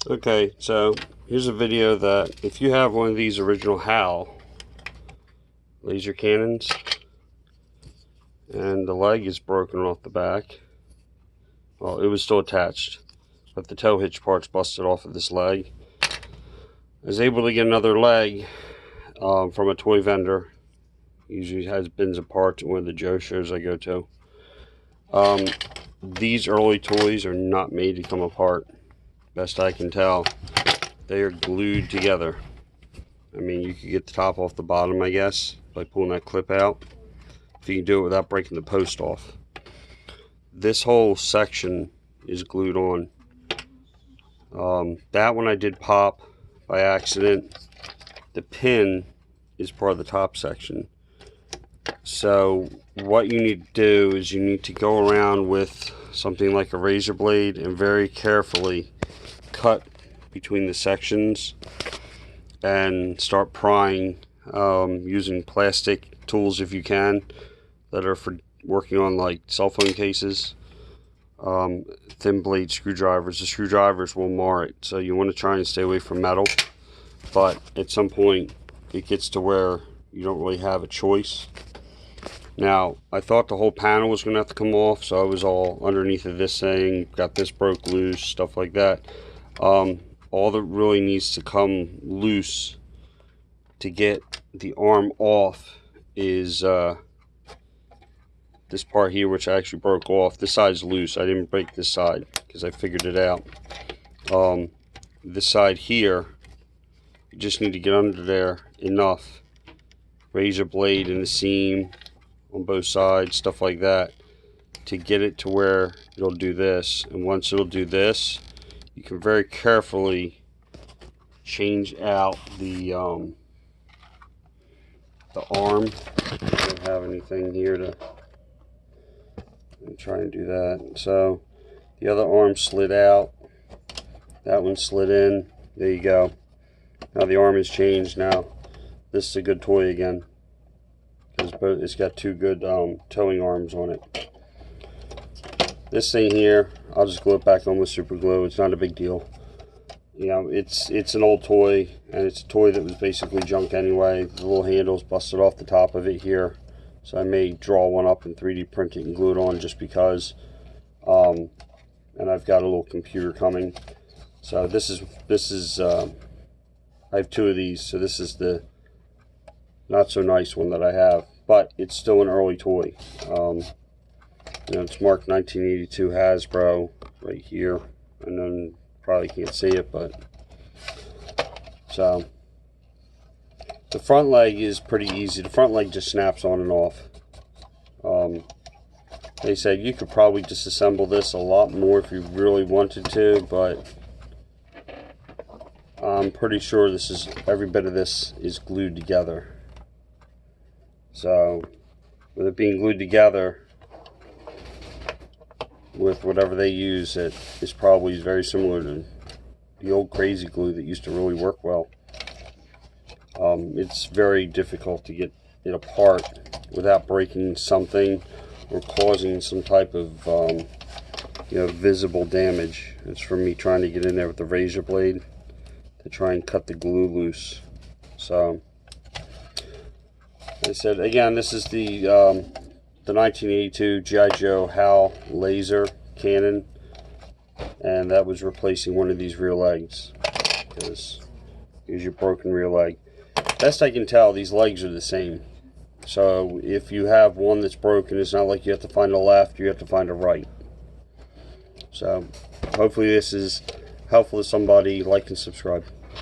Okay, so here's a video that if you have one of these original HAL laser cannons and the leg is broken off the back, well, it was still attached, but the tow hitch part's busted off of this leg. I was able to get another leg from a toy vendor. Usually has bins of parts at one of the Joe shows I go to. These early toys are not made to come apart. Best I can tell, they are glued together. I mean, you could get the top off the bottom, I guess, by pulling that clip out. If you can do it without breaking the post off. This whole section is glued on. That one I did pop by accident. The pin is part of the top section. So what you need to do is you need to go around with something like a razor blade and very carefully cut between the sections and start prying using plastic tools if you can that are for working on like cell phone cases. Thin blade screwdrivers. The screwdrivers will mar it, so you want to try and stay away from metal, but at some point it gets to where you don't really have a choice. Now, I thought the whole panel was going to have to come off, so I was all underneath of this thing, got this broke loose, stuff like that. All that really needs to come loose to get the arm off is this part here, which I actually broke off. This side's loose. I didn't break this side because I figured it out. This side here, you just need to get under there enough. Razor blade in the seam on both sides, stuff like that, to get it to where it'll do this. And once it'll do this, you can very carefully change out the arm. I don't have anything here to try and do that. So the other arm slid out, that one slid in. There you go. Now the arm is changed. Now this is a good toy again, because it's got two good towing arms on it. This thing here, I'll just glue it back on with super glue. It's not a big deal. You know, it's an old toy, and it's a toy that was basically junk anyway. The little handle's busted off the top of it here, so I may draw one up and 3D print it and glue it on just because. And I've got a little computer coming. So this is I have two of these, so this is the not so nice one that I have, but it's still an early toy. You know, it's marked 1982 Hasbro right here, and then probably can't see it, but so the front leg is pretty easy. The front leg just snaps on and off. They said you could probably disassemble this a lot more if you really wanted to, but I'm pretty sure this is, every bit of this is glued together. So with it being glued together with whatever they use, it is probably very similar to the old crazy glue that used to really work well. It's very difficult to get it apart without breaking something or causing some type of you know, visible damage. It's from me trying to get in there with the razor blade to try and cut the glue loose. So I said again, this is the 1982 G.I. Joe HAL laser cannon, and that was replacing one of these rear legs, because here's your broken rear leg. Best I can tell, these legs are the same. So if you have one that's broken, it's not like you have to find a left, you have to find a right. So hopefully this is helpful to somebody. Like and subscribe.